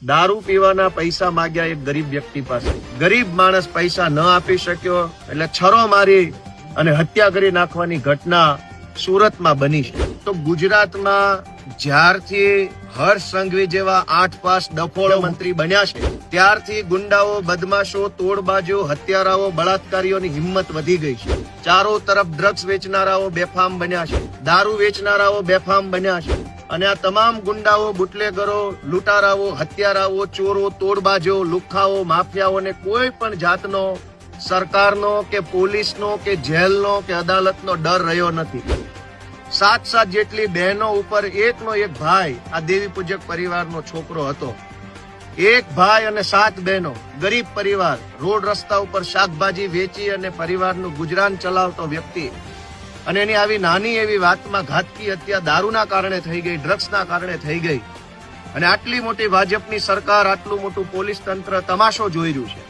દારૂ પીવાના પૈસા માંગ્યા એક ગરીબ વ્યક્તિ પાસે. ગરીબ માણસ પૈસા ન આપી શક્યો એટલે છરો મારી અને હત્યા કરી નાખવાની ઘટના સુરતમાં બની છે. તો ગુજરાતમાં જ્યારથી હર્ષ સંઘવી જેવા 8 પાસ ડફોળો મંત્રી બન્યા છે ત્યારથી ગુંડાઓ, બદમાશો, તોડબાજો, હત્યારાઓ, બળાત્કારીઓની હિંમત વધી ગઈ છે. ચારો તરફ ડ્રગ્સ વેચનારાઓ બેફામ બન્યા છે, દારૂ વેચનારાઓ બેફામ બન્યા છે અને આ તમામ ગુંડાઓ, બુટલેગરો, લૂંટારાઓ, હત્યારાઓ, ચોરો, તોડબાજો, લુખ્ખાઓ, માફિયાઓને કોઈ પણ જાતનો સરકારનો કે પોલીસનો કે જેલનો કે અદાલતનો ડર રહ્યો નથી. 7 જેટલી બહેનો ઉપર એકનો એક ભાઈ આ દેવી પૂજક પરિવારનો છોકરો હતો. એક ભાઈ અને 7 બહેનો, ગરીબ પરિવાર, રોડ રસ્તા ઉપર શાકભાજી વેચી અને પરિવારનું ગુજરાન ચલાવતો વ્યક્તિ અને એની આવી નાની એવી વાતમાં ઘાતકી હત્યા દારૂના કારણે થઈ ગઈ, ડ્રગ્સના કારણે થઈ ગઈ અને આટલી મોટી ભાજપની સરકાર, આટલું મોટું પોલીસ તંત્ર તમાશો જોઈ રહ્યું છે.